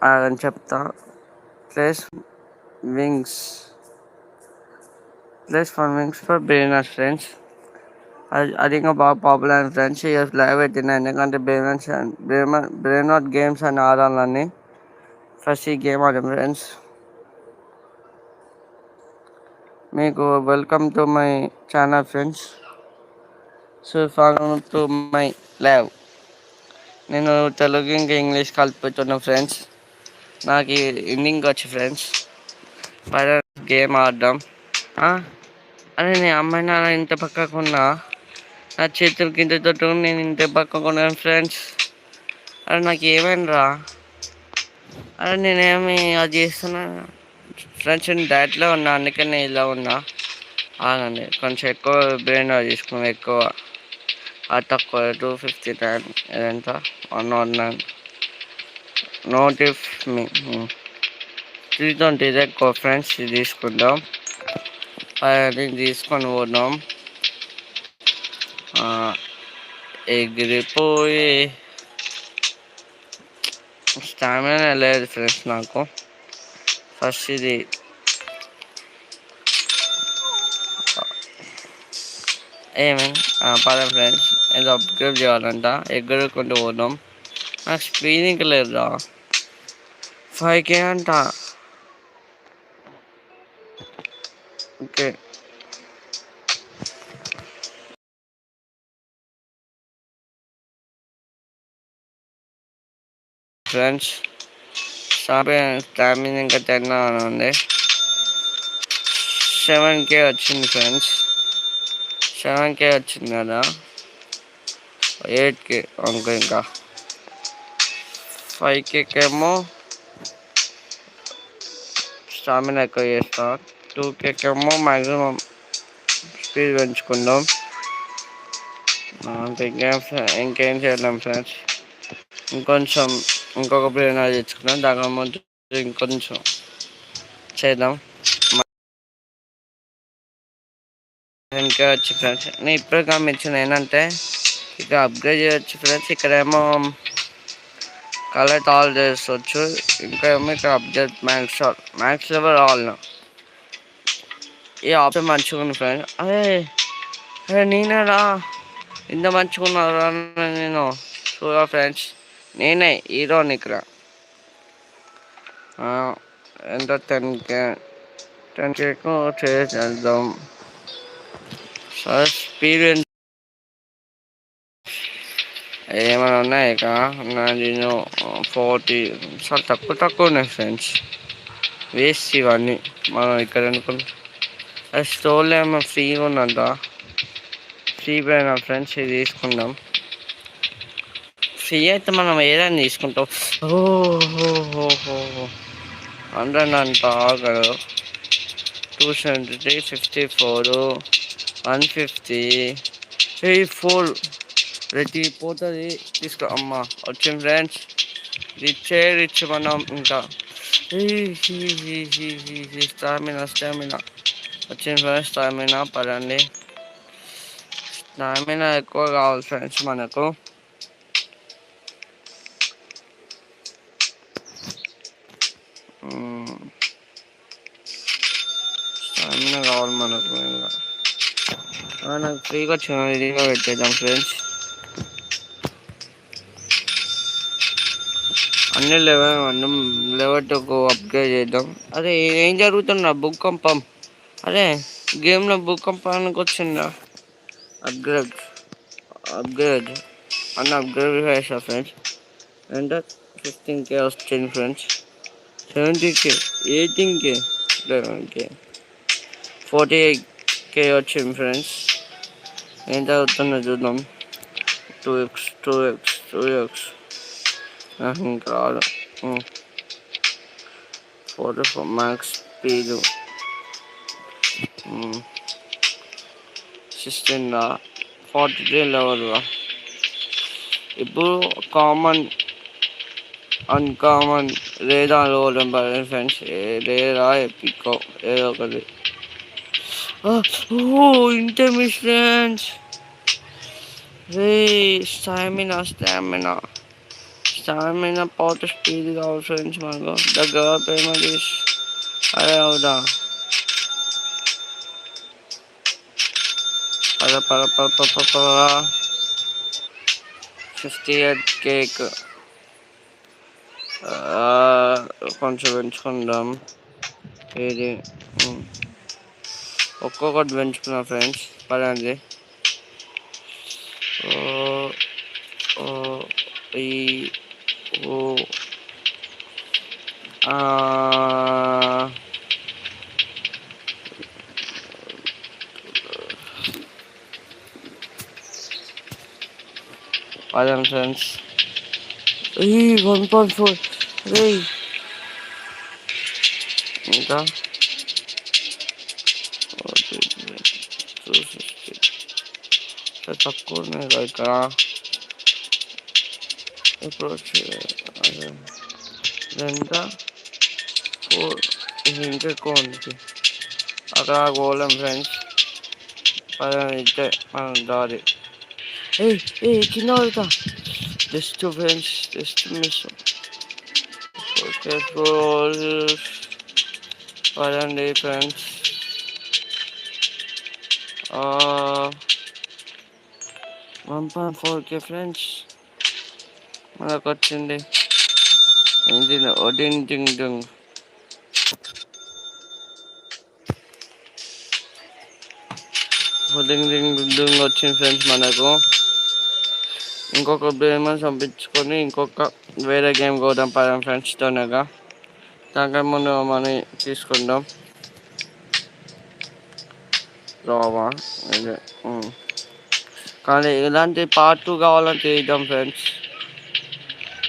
అని చెప్తా. Place wings place for wings for beginners friends. అది ఇంకా బాగా పాపులర్ అయిన ఫ్రెండ్స్. ఇయర్స్ లైవ్ పెట్టినా ఎందుకంటే బ్రెయిన్ అవుట్ గేమ్స్ అని ఆడాలని ఫస్ట్ ఈ గేమ్ ఆడాం ఫ్రెండ్స్. మీకు welcome to my channel friends. So follow to my live. నేను తెలుగు ఇంకా ఇంగ్లీష్ కలుపుతున్నా ఫ్రెండ్స్. నాకు హిందీకి వచ్చి ఫ్రెండ్స్. పైన గేమ్ ఆడదాం. అరే నేను అమ్మాయి నాన్న ఇంత పక్కకున్నా, నా చేతులు కింద తోటి నేను ఇంత పక్కకున్నాను ఫ్రెండ్స్. అరే నాకు ఏమైందిరా? అరే నేనేమి అది చేస్తున్నా ఫ్రెండ్స్. నేను డైట్లో ఉన్నా, అందుకే నేను ఇలా ఉన్నా. అవునండి, కొంచెం ఎక్కువ బ్రెయిన్ తీసుకున్నాను. ఎక్కువ తక్కువ 259 ఎంత 109 నోటిఫ్ మీ 320 ఇది ఎక్కువ ఫ్రెండ్స్. ఇది తీసుకుందాం. అది తీసుకొని పోదాం. ఎగిరిపోయి స్టామినా లేదు ఫ్రెండ్స్ నాకు. ఫస్ట్ ఇది ఏమి పద ఫ్రెండ్స్. ఏదో అప్గ్రేడ్ చేయాలంట. ఎగురుకుంటూ పోదాం. నాకు స్పీడింగ్ లేదురా. 5K అంట. ఓకే ఫ్రెండ్స్, స్టామినా ఇంకా 10 అని ఉంది. 7K వచ్చింది ఫ్రెండ్స్. 7K వచ్చింది కదా. 8K అనుకో. ఇంకా 5K ఏమో స్టామినా ఎక్కువ చేస్తా. 2K ఏమో మ్యాక్సిమం స్పీడ్ పెంచుకుందాం. ఇంకేం చేయలేం ఫ్రెండ్స్. ఇంకొక బ్రెయిన్ తెచ్చుకుందాం. దాని ముందు ఇంకొంచెం చేద్దాం. 10K వచ్చి ఫ్రెండ్స్. నేను ఇప్పుడు గమనించిన ఏంటంటే ఇక అప్గ్రేడ్ చేయొచ్చు ఫ్రెండ్స్. ఇక్కడేమో కలర్ ఆల్ చేసుకోవచ్చు. ఇంకా ఏమో ఇక్కడ అప్గ్రేడ్ మ్యాక్స్ లెవెల్ ఆల్. ఈ ఆప్షన్ మంచిగా ఉంది ఫ్రెండ్స్. అరే నేనేరా ఇంత మంచిగా ఉన్నారా? నేను చూడా ఫ్రెండ్స్. నేనే హీరోని ఇక్కడ. ఎంత 10Kకు చేద్దాం. స్పీడ్ ఏమైనా ఉన్నాయి ఇక. నేను 40 చాలా తక్కువ ఉన్నాయి ఫ్రెండ్స్. వేస్ట్ ఇవన్నీ. మనం ఇక్కడ అనుకుంటే అది స్టోర్లో ఏమో ఫ్రీగా ఉందంట. ఫ్రీ పైన ఫ్రెండ్స్ ఇది తీసుకుందాం. ఫ్రీ అయితే మనం ఏదైనా తీసుకుంటాం. ఓహో 100 అంట. ఆగదు. 273 54 150 4 ప్రతి పోతుంది. తీసుకో అమ్మ. వచ్చింది ఫ్రెండ్స్. రిచ్ మనం ఇంకా స్టామినా వచ్చింది ఫ్రెండ్స్. స్టామినా పదండి. స్టామినా ఎక్కువ కావాలి ఫ్రెండ్స్ మనకు. స్టామినా కావాలి మనకు. ఇంకా నాకు ఫ్రీగా వచ్చిన ఇదిగా పెట్టేద్దాం ఫ్రెండ్స్. అన్ని లెవెల్ 2 అప్గ్రేడ్ చేద్దాం. అదే ఏం జరుగుతున్నా భూకంపం? అదే గేమ్లో భూకంపానికి వచ్చిందా? అప్గ్రేడ్ చేసా ఫ్రెండ్స్. అంటే 15K వచ్చింది friends. 70K 18K 11K 48K వచ్చింది ఫ్రెండ్స్. ఏం జరుగుతుందో చూద్దాం. 2x ఇంకా రాదు. 44 మ్యాక్స్ స్పీడ్ 16 43 లెవెల్. ఇప్పుడు కామన్ అన్కామన్ లేదా రోల్ ఫ్రెండ్స్. లేదా ఎపికో ఏదో ఒకటి. ఇంతే miss friends. Stamina stamina power speed కావాలి ఫ్రెండ్స్ మనకు. దగ్గర పేమెంట్ అరే అవుదా పద 58 కేక్ కొంచెం పెంచుకుందాం. ఇది ఒక్కొక్కటి పెంచుకున్నాం ఫ్రెండ్స్. పదండి. ఓ ఈ ఓ పదండి ఫ్రెండ్స్. 1.4 రే ఇంకా 250 తక్కువ ఉన్నాయి కదా ఇక్కడ. ఇప్పుడు వచ్చి ఎంత 4 ఇది ఇంకా ఎక్కువ ఉంది. అక్కడ పోలేం ఫ్రెండ్స్. ఇదే మనం దారి. కింద పడతా just friends, just miss. Okay పదండి ఫ్రెండ్స్. 1.4K ఫ్రెండ్స్ మనకు వచ్చింది. ఇంజిన్ ఒడిన్ డింగ్ డింగ్ వచ్చింది ఫ్రెండ్స్ మనకు. ఇంకొక గేమ్ పంపించుకొని ఇంకొక వేరే గేమ్ కోదాం పదాం ఫ్రెండ్స్తోనేగా. దానికన్నా ముందు మనీ తీసుకుందాం. రావా ఇదే కానీ ఇలాంటి పార్ట్ 2 కావాలంటే చేద్దాం ఫ్రెండ్స్.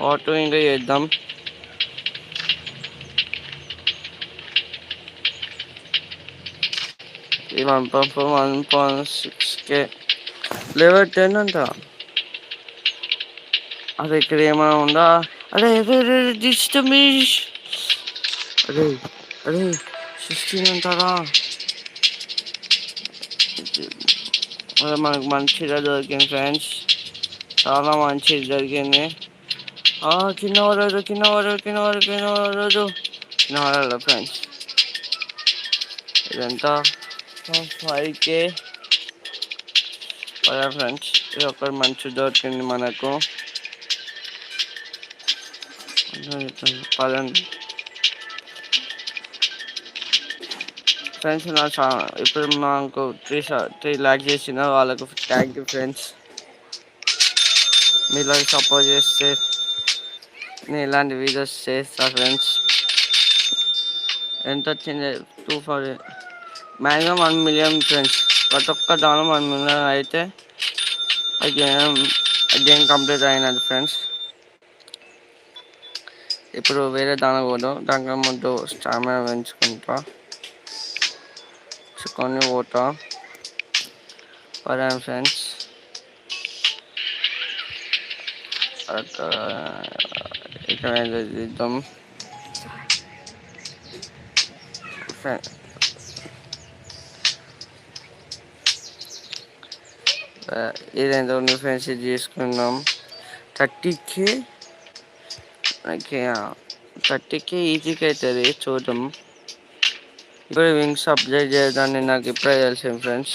పార్ట్ 2 ఇంకా చేద్దాం. ఈ 1.4 1.6K లెవెల్ 10 అంట. అదే ఇక్కడ ఏమైనా ఉందా? అరే డిస్టర్బిష్ అరే 16 అంటారా? అదే మనకు మంచిగా దొరికింది ఫ్రెండ్స్. చాలా మంచిది జరిగింది. కింద పడదు ఫ్రెండ్స్. ఇదంతా 5K పదా ఫ్రెండ్స్. ఇది ఒకటి మంచి దొరికింది మనకు. పదండి ఫ్రెండ్స్. ఇప్పుడు మాకు 3 lakhs చేసిన వాళ్ళకు థ్యాంక్ యూ ఫ్రెండ్స్. మీలో సపోర్ట్ చేస్తే నేను ఇలాంటి వీడియోస్ చేస్తా ఫ్రెండ్స్. ఎంత వచ్చింది? 240 మ్యాక్సిమం 1 million ఫ్రెండ్స్. ప్రతి ఒక్క దానం 1 million అయితే గేమ్ కంప్లీట్ అయినది ఫ్రెండ్స్. ఇప్పుడు వేరే దాని పోదాం. దానికన్నా ముందు స్టామినా పెంచుకొని పోతా పదాం ఫ్రెండ్స్. ఇక్కడ ఇద్దాం ఇదేంటో ఫ్రెండ్స్ చేసుకున్నాం. 30K ఈజీగా అవుతుంది చూద్దాం. ఇప్పుడు వింగ్స్ అప్డేట్ చేయడాన్ని నాకు ఇప్పుడే తెలిసింది ఫ్రెండ్స్.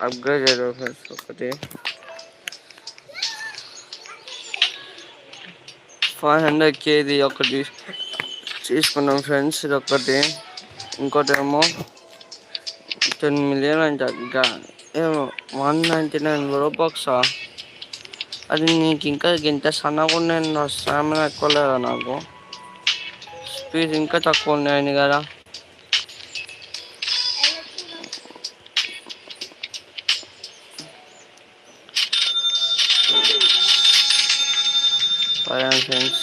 అప్గ్రేడ్ చేయడం ఫ్రెండ్స్. ఒకటి 500K ఇది ఒకటి తీసుకున్నాం ఫ్రెండ్స్. ఇది ఒకటి. ఇంకోటి ఏమో 10 million అంట. ఇంకా ఏమో 199 Robux. అది నీకు ఇంకా ఇంత సన్నగా ఉన్నాయి. స్టామినా ఎక్కువ లేదా నాకు? స్పీడ్ ఇంకా తక్కువ ఉన్నాయని కదా. ఫ్రెండ్స్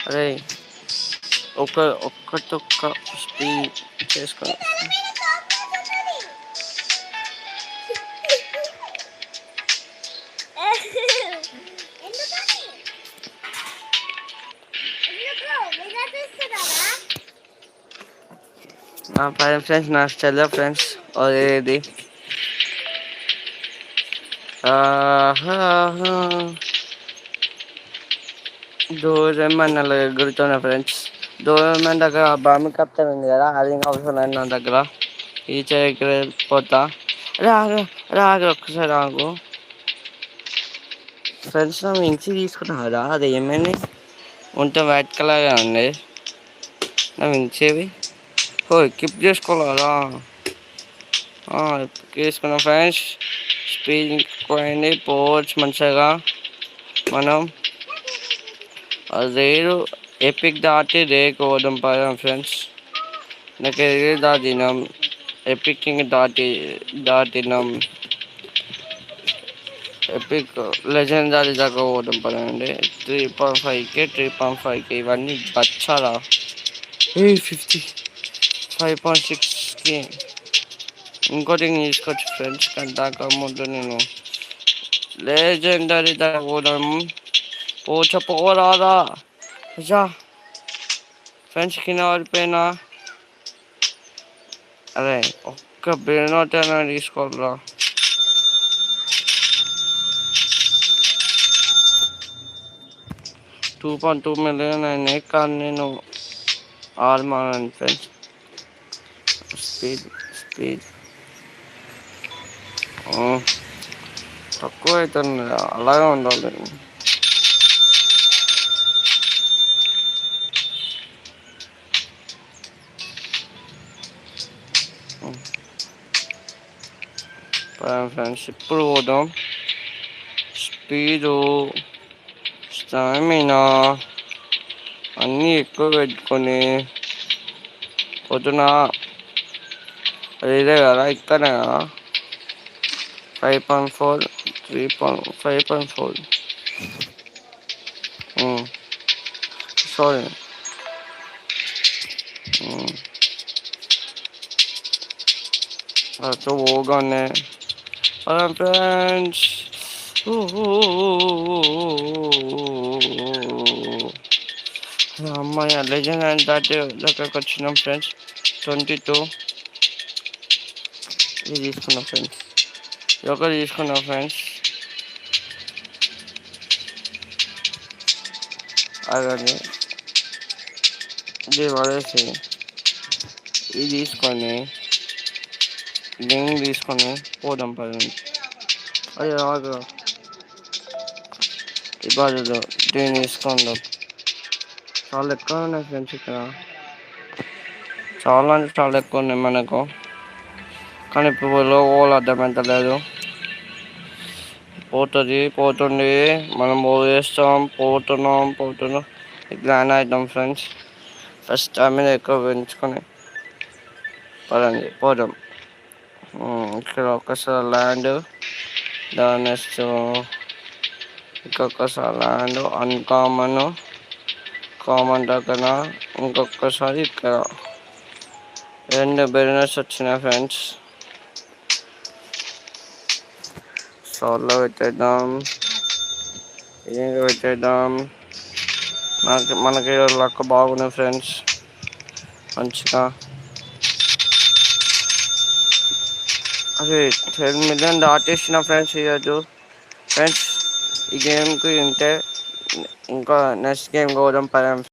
అరే ఒక్క స్పీడ్ చేసుకో. నా పైన ఫ్రెండ్స్ నా స్టెల్లో ఫ్రెండ్స్ అదేది డోరేమన్ అలా ఎగురుతున్నా ఫ్రెండ్స్. డోరేమన్ దగ్గర బాంబు కప్తాన్ ఉంది కదా, అది ఇంకా అవసరం లేదు నా దగ్గర. ఈ చెయ్యి పోతా. రాగు రాగు ఒక్కసారి ఆగు ఫ్రెండ్స్. నా మించి తీసుకున్నారా? అది ఏమైంది? ఉంటే వైట్ కలర్గా ఉంది నా మించేవి. ఓ కిప్ చేసుకోవాలా? తీసుకున్నాం ఫ్రెండ్స్. స్పీడ్ ఎక్కువైంది, పోవచ్చు మంచిగా మనం. రేరు ఎపిక్ దాటి రేకు పోదాం పదాం ఫ్రెండ్స్. నాకు ఎదురు దాటినాం, ఎపిక్ దాటినాం, ఎపిక్ లెజెండరీ దాకా పోదాం పదండి. 3.5K 3.5K ఇవన్నీ బచ్చాలా. 50 5.6K ఇంకోటి తీసుకోవచ్చు ఫ్రెండ్స్. కానీ దాకా ముందు నేను లెజెండరీ దాకా పోదాం. పోరాదా ఫ్రెండ్స్. కింద పడిపోయినా. అరే ఒక్క బెల్నోట్ అయినా తీసుకోవాలా. $2.2 million అయినాయి, కానీ నేను ఆర్మాను ఫ్రెండ్స్. స్పీడ్ తక్కువ అవుతుంది, అలాగే ఉండాలి. ఫ్రెండ్స్ ఇప్పుడు పోదాం. స్పీడు స్టామినా అన్నీ ఎక్కువ పెట్టుకొని పొద్దున ఇదే కదా, ఇక్కడనే కదా. 5.4 5.4 సారీ. అటు పోగానే ఫ్రెండ్స్ అమ్మాయి లెజెండ్ అండ్ దాటి దగ్గరకు వచ్చినాం ఫ్రెండ్స్. 22 ఇది తీసుకున్నాం ఫ్రెండ్స్. ఇది ఒకటి తీసుకున్నాం ఫ్రెండ్స్. అదే ఇది పడేసి ఇది తీసుకొని లింక్ తీసుకొని పోదాం పదండి. అదే రాదు ఇబ్బంది. దీన్ని తీసుకుందాం. చాలా ఎక్కువ ఉన్నాయి ఫ్రెండ్స్ ఇక్కడ. చాలా అంటే చాలా ఎక్కువ ఉన్నాయి మనకు. కానీ ఇప్పుడు పోవాలి అర్థమైంతలేదు. పోతుంది మనం పోతున్నాం గ్రాండ్ అవుతాం ఫ్రెండ్స్. ఫస్ట్ టైం మీద ఎక్కువ పెంచుకొని పదండి పోదాం. ఇక్కడ ఒక్కసారి ల్యాండ్, దాని నెక్స్ట్ ఇంకొకసారి ల్యాండ్, కామన్ దగ్గర ఇంకొకసారి ఇక్కడ 2 బిజినెస్ వచ్చినాయి ఫ్రెండ్స్. సోల్లో పెట్టేద్దాం, ఇది పెట్టేద్దాం. మనకి లక్ బాగుంది ఫ్రెండ్స్. మంచిగా అదే 10 million దాటేసిన ఫ్రెండ్స్ ఈరోజు. ఫ్రెండ్స్ ఈ గేమ్కి ఉంటే ఇంకా నెక్స్ట్ గేమ్ పోదాం పదాం.